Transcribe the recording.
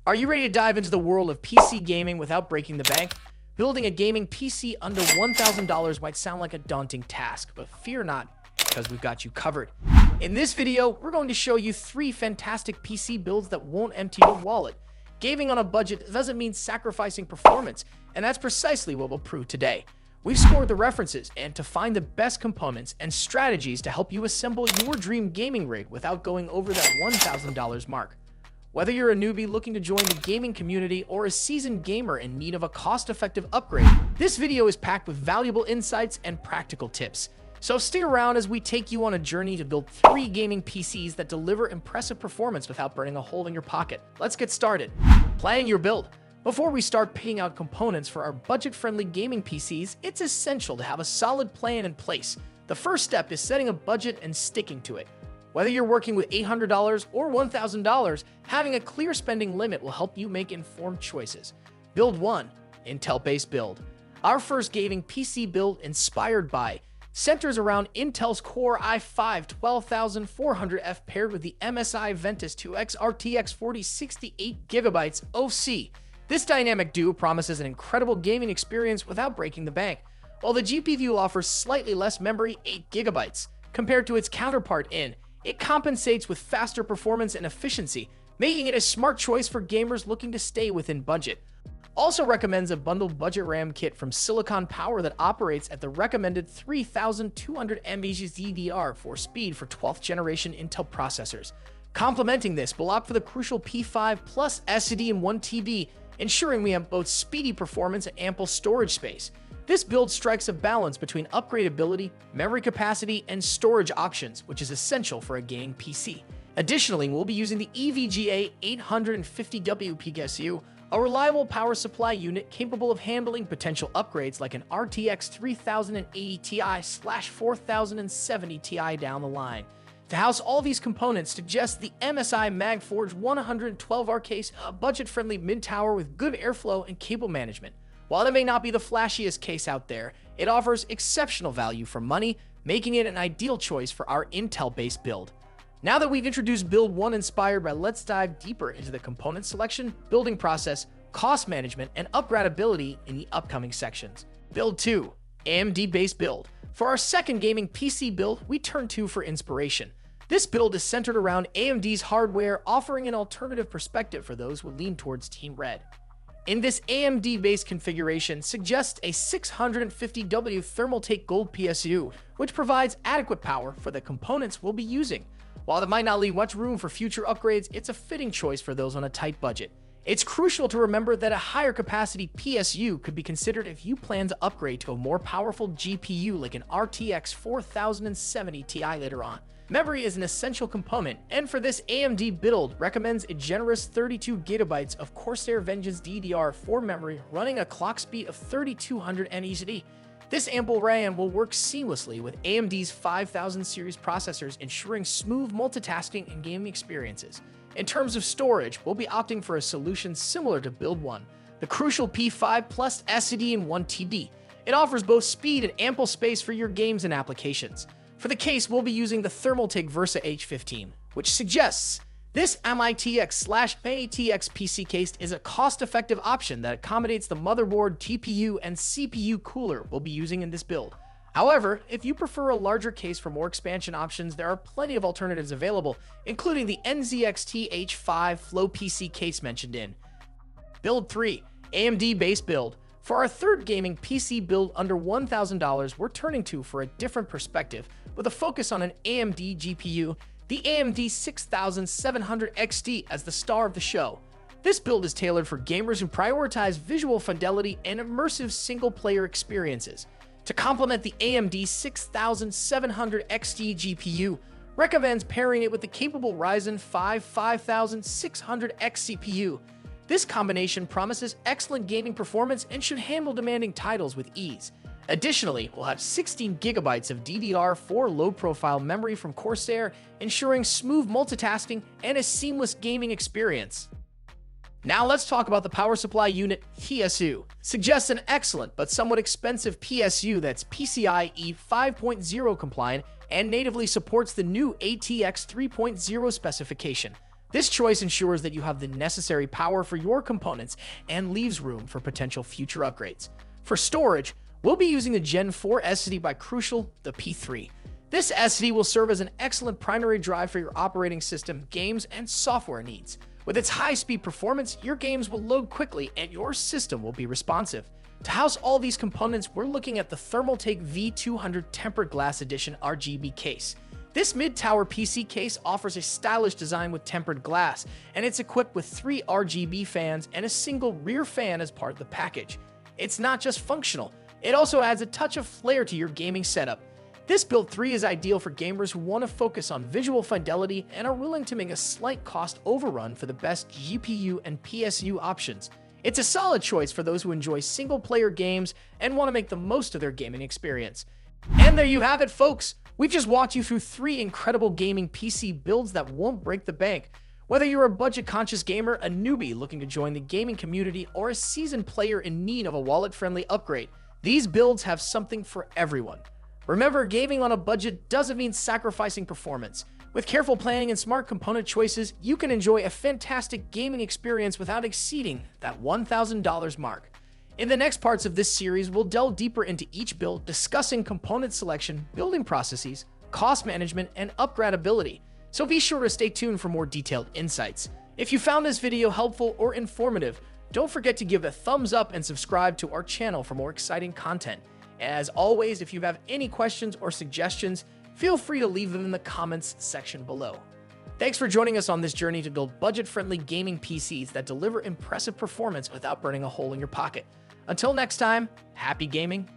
Are you ready to dive into the world of PC gaming without breaking the bank? Building a gaming PC under $1,000 might sound like a daunting task, but fear not, because we've got you covered. In this video, we're going to show you 3 fantastic PC builds that won't empty your wallet. Gaming on a budget doesn't mean sacrificing performance, and that's precisely what we'll prove today. We've scored the references and to find the best components and strategies to help you assemble your dream gaming rig without going over that $1,000 mark. Whether you're a newbie looking to join the gaming community or a seasoned gamer in need of a cost-effective upgrade, this video is packed with valuable insights and practical tips. So stick around as we take you on a journey to build 3 gaming PCs that deliver impressive performance without burning a hole in your pocket. Let's get started. Planning your build. Before we start picking out components for our budget-friendly gaming PCs, it's essential to have a solid plan in place. The first step is setting a budget and sticking to it. Whether you're working with $800 or $1,000, having a clear spending limit will help you make informed choices. Build 1. Intel-based build. Our first gaming PC build, inspired by, centers around Intel's Core i5 12400F paired with the MSI Ventus 2X RTX 4060 8GB OC. This dynamic duo promises an incredible gaming experience without breaking the bank, while the GPU offers slightly less memory, 8GB, compared to its counterpart in. It compensates with faster performance and efficiency, making it a smart choice for gamers looking to stay within budget. Also recommends a bundled budget RAM kit from Silicon Power that operates at the recommended 3200 mAh DDR4 speed for 12th generation Intel processors. Complementing this, we'll opt for the crucial P5 Plus SSD and 1TB, ensuring we have both speedy performance and ample storage space. This build strikes a balance between upgradability, memory capacity, and storage options, which is essential for a gaming PC. Additionally, we'll be using the EVGA 850W PSU, a reliable power supply unit capable of handling potential upgrades like an RTX 3080 Ti/4070 Ti down the line. To house all these components suggests the MSI MagForge 112R case, a budget-friendly mid-tower with good airflow and cable management. While it may not be the flashiest case out there, it offers exceptional value for money, making it an ideal choice for our Intel-based build. Now that we've introduced Build 1 inspired by, let's dive deeper into the component selection, building process, cost management, and upgradability in the upcoming sections. Build 2. AMD-based build. For our second gaming PC build, we turn to for inspiration. This build is centered around AMD's hardware, offering an alternative perspective for those who lean towards Team Red. In this AMD-based configuration suggests a 650W Thermaltake Gold PSU, which provides adequate power for the components we'll be using. While it might not leave much room for future upgrades, it's a fitting choice for those on a tight budget. It's crucial to remember that a higher capacity PSU could be considered if you plan to upgrade to a more powerful GPU like an RTX 4070 Ti later on. Memory is an essential component, and for this AMD build recommends a generous 32GB of Corsair Vengeance DDR4 memory running a clock speed of 3200 NVIDIA. This ample RAM will work seamlessly with AMD's 5000 series processors, ensuring smooth multitasking and gaming experiences. In terms of storage, we'll be opting for a solution similar to Build 1, the crucial P5 Plus SSD and 1TB. It offers both speed and ample space for your games and applications. For the case, we'll be using the Thermaltake Versa H15, which suggests this MITX/ATX PC case is a cost-effective option that accommodates the motherboard, TPU, and CPU cooler we'll be using in this build. However, if you prefer a larger case for more expansion options, there are plenty of alternatives available, including the NZXT H5 Flow PC case mentioned in Build 3. AMD-based build. For our third gaming PC build under $1,000, we're turning to for a different perspective, with a focus on an AMD GPU, the AMD 6700 XT as the star of the show. This build is tailored for gamers who prioritize visual fidelity and immersive single-player experiences. To complement the AMD 6700 XT GPU, recommends pairing it with the capable Ryzen 5 5600X CPU. This combination promises excellent gaming performance and should handle demanding titles with ease. Additionally, we'll have 16GB of DDR4 low-profile memory from Corsair, ensuring smooth multitasking and a seamless gaming experience. Now let's talk about the power supply unit. PSU suggests an excellent but somewhat expensive PSU that's PCIe 5.0 compliant and natively supports the new ATX 3.0 specification. This choice ensures that you have the necessary power for your components and leaves room for potential future upgrades. For storage, we'll be using the Gen 4 SSD by Crucial, the P3. This SSD will serve as an excellent primary drive for your operating system, games, and software needs. With its high-speed performance, your games will load quickly and your system will be responsive. To house all these components, we're looking at the Thermaltake V200 Tempered Glass Edition RGB case. This mid-tower PC case offers a stylish design with tempered glass, and it's equipped with 3 RGB fans and a single rear fan as part of the package. It's not just functional, it also adds a touch of flair to your gaming setup. This Build 3 is ideal for gamers who want to focus on visual fidelity and are willing to make a slight cost overrun for the best GPU and PSU options. It's a solid choice for those who enjoy single-player games and want to make the most of their gaming experience. And there you have it, folks! We've just walked you through 3 incredible gaming PC builds that won't break the bank. Whether you're a budget-conscious gamer, a newbie looking to join the gaming community, or a seasoned player in need of a wallet-friendly upgrade, these builds have something for everyone. Remember, gaming on a budget doesn't mean sacrificing performance. With careful planning and smart component choices, you can enjoy a fantastic gaming experience without exceeding that $1,000 mark. In the next parts of this series, we'll delve deeper into each build, discussing component selection, building processes, cost management, and upgradability. So be sure to stay tuned for more detailed insights. If you found this video helpful or informative, don't forget to give a thumbs up and subscribe to our channel for more exciting content. As always, if you have any questions or suggestions, feel free to leave them in the comments section below. Thanks for joining us on this journey to build budget-friendly gaming PCs that deliver impressive performance without burning a hole in your pocket. Until next time, happy gaming